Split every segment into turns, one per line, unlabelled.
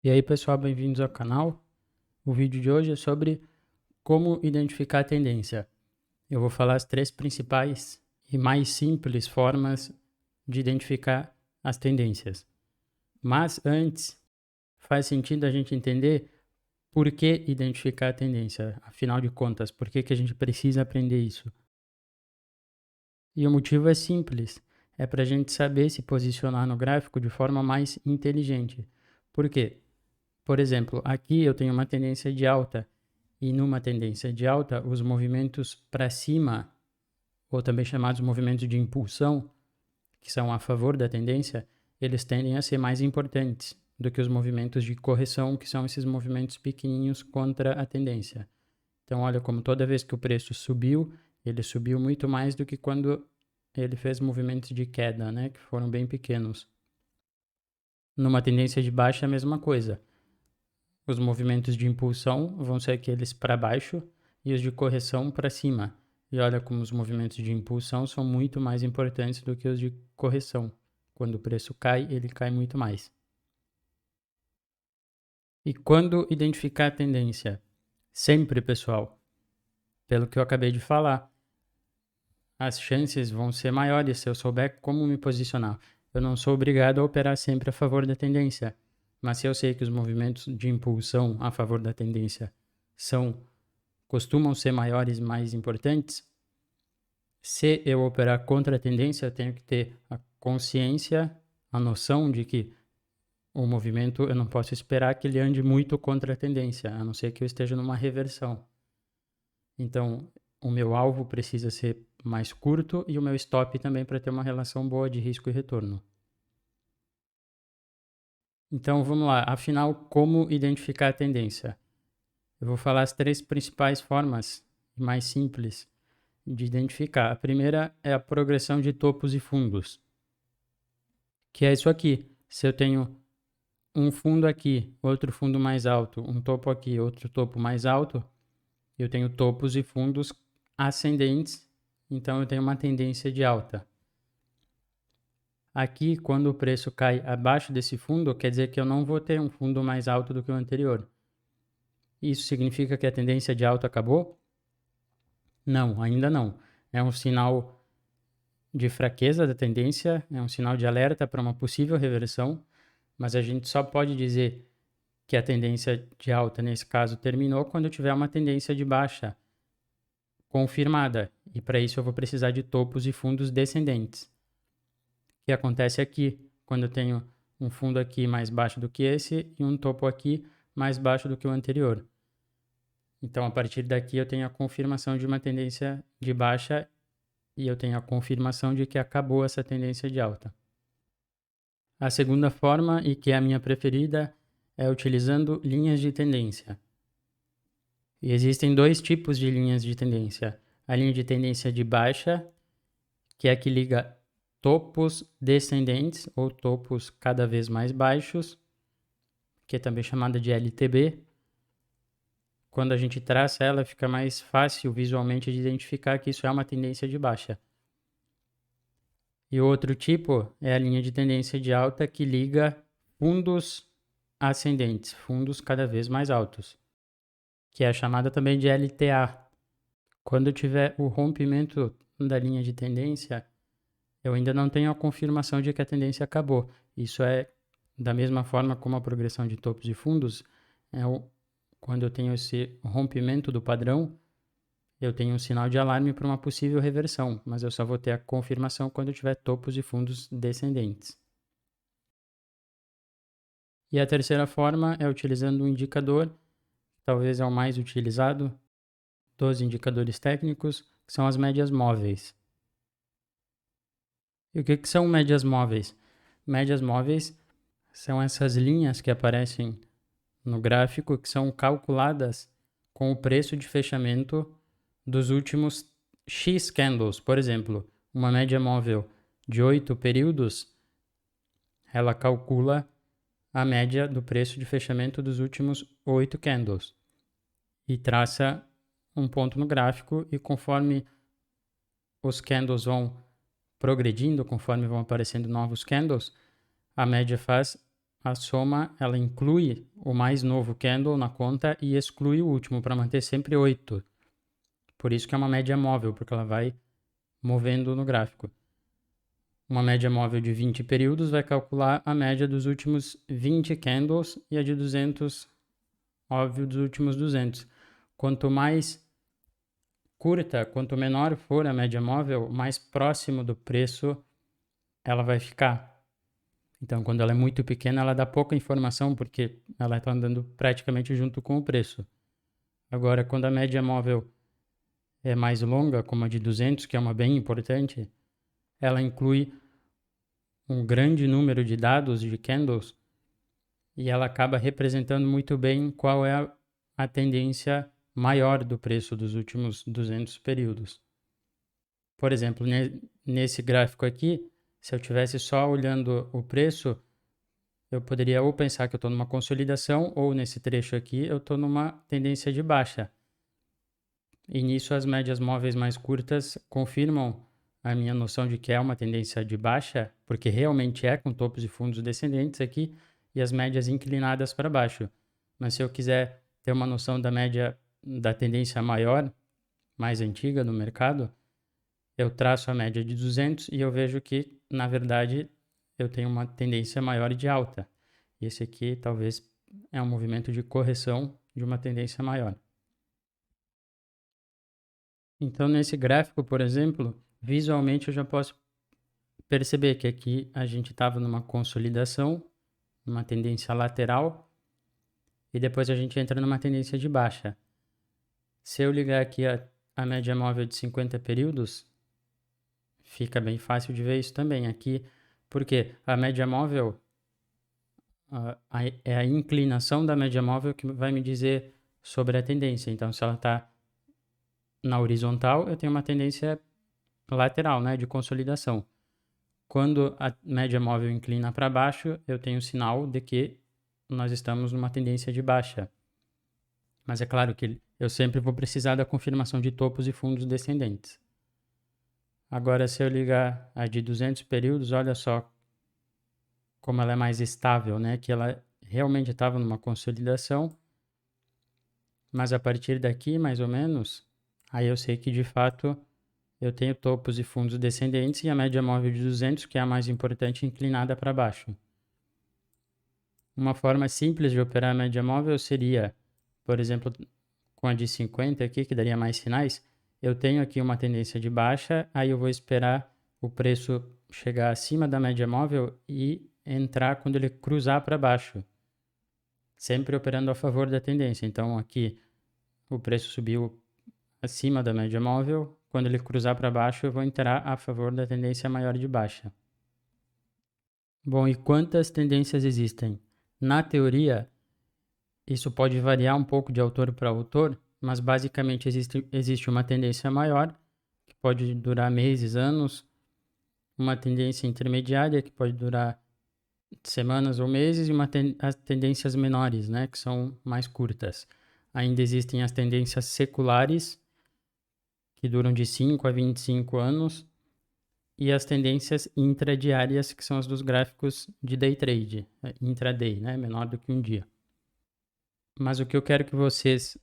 E aí pessoal, bem-vindos ao canal. O vídeo de hoje é sobre como identificar a tendência. Eu vou falar as 3 principais e mais simples formas de identificar as tendências. Mas antes, faz sentido a gente entender por que identificar a tendência. Afinal de contas, por que a gente precisa aprender isso? E o motivo é simples, é para a gente saber se posicionar no gráfico de forma mais inteligente. Por quê? Por exemplo, aqui eu tenho uma tendência de alta, e numa tendência de alta, os movimentos para cima, ou também chamados movimentos de impulsão, que são a favor da tendência, eles tendem a ser mais importantes do que os movimentos de correção, que são esses movimentos pequenininhos contra a tendência. Então, olha como toda vez que o preço subiu, ele subiu muito mais do que quando ele fez movimentos de queda, né, que foram bem pequenos. Numa tendência de baixa, a mesma coisa. Os movimentos de impulsão vão ser aqueles para baixo e os de correção para cima. E olha como os movimentos de impulsão são muito mais importantes do que os de correção. Quando o preço cai, ele cai muito mais. E quando identificar a tendência? Sempre, pessoal, pelo que eu acabei de falar, as chances vão ser maiores se eu souber como me posicionar. Eu não sou obrigado a operar sempre a favor da tendência. Mas se eu sei que os movimentos de impulsão a favor da tendência costumam ser maiores e mais importantes, se eu operar contra a tendência, eu tenho que ter a consciência, a noção de que o movimento, eu não posso esperar que ele ande muito contra a tendência, a não ser que eu esteja numa reversão. Então, o meu alvo precisa ser mais curto e o meu stop também para ter uma relação boa de risco e retorno. Então, vamos lá. Afinal, como identificar a tendência? Eu vou falar as 3 principais formas mais simples de identificar. A primeira é a progressão de topos e fundos, que é isso aqui. Se eu tenho um fundo aqui, outro fundo mais alto, um topo aqui, outro topo mais alto, eu tenho topos e fundos ascendentes, então eu tenho uma tendência de alta. Aqui, quando o preço cai abaixo desse fundo, quer dizer que eu não vou ter um fundo mais alto do que o anterior. Isso significa que a tendência de alta acabou? Não, ainda não. É um sinal de fraqueza da tendência, é um sinal de alerta para uma possível reversão, mas a gente só pode dizer que a tendência de alta, nesse caso, terminou quando tiver uma tendência de baixa confirmada. E para isso eu vou precisar de topos e fundos descendentes. Que acontece aqui, quando eu tenho um fundo aqui mais baixo do que esse e um topo aqui mais baixo do que o anterior. Então, a partir daqui, eu tenho a confirmação de uma tendência de baixa e eu tenho a confirmação de que acabou essa tendência de alta. A segunda forma, e que é a minha preferida, é utilizando linhas de tendência. E existem 2 tipos de linhas de tendência. A linha de tendência de baixa, que é a que liga topos descendentes ou topos cada vez mais baixos, que é também chamada de LTB. Quando a gente traça ela, fica mais fácil visualmente de identificar que isso é uma tendência de baixa. E o outro tipo é a linha de tendência de alta que liga fundos ascendentes, fundos cada vez mais altos, que é chamada também de LTA. Quando tiver o rompimento da linha de tendência, eu ainda não tenho a confirmação de que a tendência acabou. Isso é da mesma forma como a progressão de topos e fundos, quando eu tenho esse rompimento do padrão, eu tenho um sinal de alarme para uma possível reversão, mas eu só vou ter a confirmação quando eu tiver topos e fundos descendentes. E a terceira forma é utilizando um indicador, que talvez é o mais utilizado dos indicadores técnicos, que são as médias móveis. E o que são médias móveis? Médias móveis são essas linhas que aparecem no gráfico que são calculadas com o preço de fechamento dos últimos X candles. Por exemplo, uma média móvel de 8 períodos, ela calcula a média do preço de fechamento dos últimos 8 candles e traça um ponto no gráfico, e conforme os candles vão progredindo, conforme vão aparecendo novos candles, a média faz a soma, ela inclui o mais novo candle na conta e exclui o último para manter sempre 8. Por isso que é uma média móvel, porque ela vai movendo no gráfico. Uma média móvel de 20 períodos vai calcular a média dos últimos 20 candles e a de 200, óbvio, dos últimos 200. Quanto mais curta, quanto menor for a média móvel, mais próximo do preço ela vai ficar. Então, quando ela é muito pequena, ela dá pouca informação, porque ela está andando praticamente junto com o preço. Agora, quando a média móvel é mais longa, como a de 200, que é uma bem importante, ela inclui um grande número de dados de candles e ela acaba representando muito bem qual é a tendência maior do preço dos últimos 200 períodos. Por exemplo, nesse gráfico aqui, se eu tivesse só olhando o preço, eu poderia ou pensar que eu estou numa consolidação, ou nesse trecho aqui eu estou numa tendência de baixa. E nisso as médias móveis mais curtas confirmam a minha noção de que é uma tendência de baixa, porque realmente é com topos e fundos descendentes aqui, e as médias inclinadas para baixo. Mas se eu quiser ter uma noção da média da tendência maior, mais antiga no mercado, eu traço a média de 200 e eu vejo que, na verdade, eu tenho uma tendência maior de alta. E esse aqui talvez é um movimento de correção de uma tendência maior. Então, nesse gráfico, por exemplo, visualmente eu já posso perceber que aqui a gente estava numa consolidação, numa tendência lateral, e depois a gente entra numa tendência de baixa. Se eu ligar aqui a média móvel de 50 períodos, fica bem fácil de ver isso também aqui, porque a média móvel é a inclinação da média móvel que vai me dizer sobre a tendência. Então, se ela está na horizontal, eu tenho uma tendência lateral, né, de consolidação. Quando a média móvel inclina para baixo, eu tenho sinal de que nós estamos numa tendência de baixa. Mas é claro que eu sempre vou precisar da confirmação de topos e fundos descendentes. Agora, se eu ligar a de 200 períodos, olha só como ela é mais estável, né? Que ela realmente estava numa consolidação, mas a partir daqui, mais ou menos, aí eu sei que de fato eu tenho topos e fundos descendentes e a média móvel de 200, que é a mais importante, inclinada para baixo. Uma forma simples de operar a média móvel seria, por exemplo, com a de 50 aqui, que daria mais sinais, eu tenho aqui uma tendência de baixa, aí eu vou esperar o preço chegar acima da média móvel e entrar quando ele cruzar para baixo, sempre operando a favor da tendência. Então aqui o preço subiu acima da média móvel, quando ele cruzar para baixo eu vou entrar a favor da tendência maior de baixa. Bom, e quantas tendências existem? Na teoria, isso pode variar um pouco de autor para autor, mas basicamente existe uma tendência maior, que pode durar meses, anos, uma tendência intermediária, que pode durar semanas ou meses, e as tendências menores, né, que são mais curtas. Ainda existem as tendências seculares, que duram de 5 a 25 anos, e as tendências intradiárias, que são as dos gráficos de day trade, intraday, né, menor do que um dia. Mas o que eu quero que vocês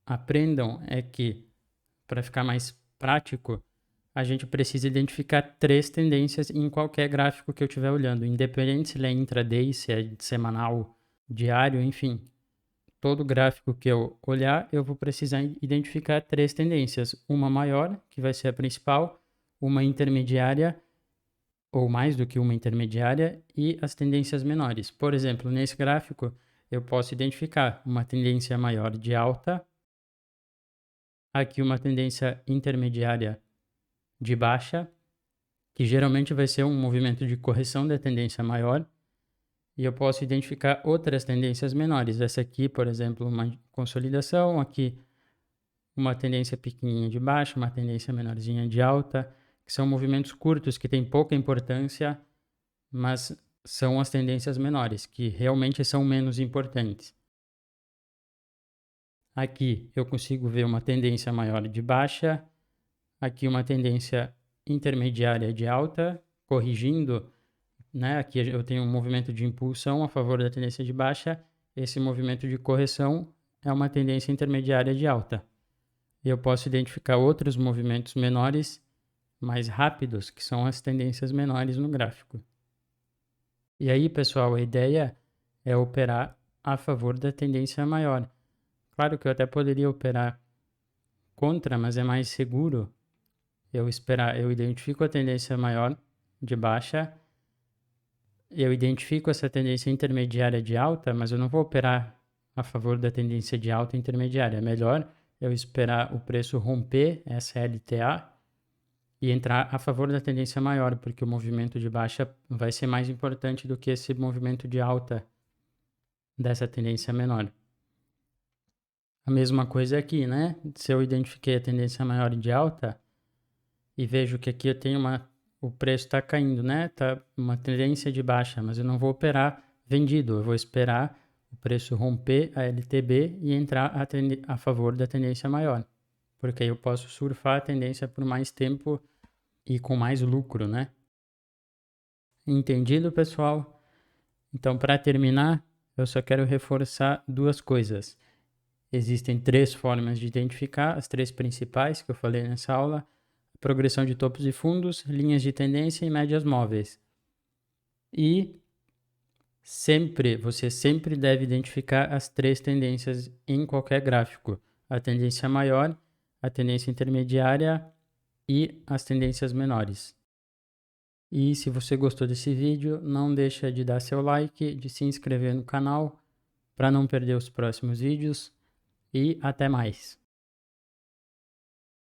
aprendam é que, para ficar mais prático, a gente precisa identificar 3 tendências em qualquer gráfico que eu estiver olhando, independente se ele é intraday, se é semanal, diário, enfim. Todo gráfico que eu olhar, eu vou precisar identificar 3 tendências. Uma maior, que vai ser a principal, uma intermediária, ou mais do que uma intermediária, e as tendências menores. Por exemplo, nesse gráfico, eu posso identificar uma tendência maior de alta, aqui uma tendência intermediária de baixa, que geralmente vai ser um movimento de correção da tendência maior, e eu posso identificar outras tendências menores. Essa aqui, por exemplo, uma consolidação, aqui uma tendência pequenininha de baixa, uma tendência menorzinha de alta, que são movimentos curtos que têm pouca importância, mas são as tendências menores, que realmente são menos importantes. Aqui eu consigo ver uma tendência maior de baixa, aqui uma tendência intermediária de alta, corrigindo, né? Aqui eu tenho um movimento de impulsão a favor da tendência de baixa esse movimento de correção é uma tendência intermediária de alta. E eu posso identificar outros movimentos menores, mais rápidos, que são as tendências menores no gráfico. E aí, pessoal, a ideia é operar a favor da tendência maior. Claro que eu até poderia operar contra, mas é mais seguro eu identifico a tendência maior de baixa, eu identifico essa tendência intermediária de alta, mas eu não vou operar a favor da tendência de alta intermediária. É melhor eu esperar o preço romper essa LTA e entrar a favor da tendência maior, porque o movimento de baixa vai ser mais importante do que esse movimento de alta dessa tendência menor. A mesma coisa aqui, né? Se eu identifiquei a tendência maior de alta e vejo que aqui eu tenho o preço está caindo, né? Tá uma tendência de baixa, mas eu não vou operar vendido, eu vou esperar o preço romper a LTB e entrar a favor da tendência maior, porque aí eu posso surfar a tendência por mais tempo e com mais lucro, né? Entendido, pessoal? Então, para terminar, eu só quero reforçar duas coisas. Existem 3 formas de identificar, as 3 principais que eu falei nessa aula: progressão de topos e fundos, linhas de tendência e médias móveis. E você sempre deve identificar as 3 tendências em qualquer gráfico: a tendência maior, a tendência intermediária e as tendências menores. E se você gostou desse vídeo, não deixa de dar seu like, de se inscrever no canal para não perder os próximos vídeos e até mais.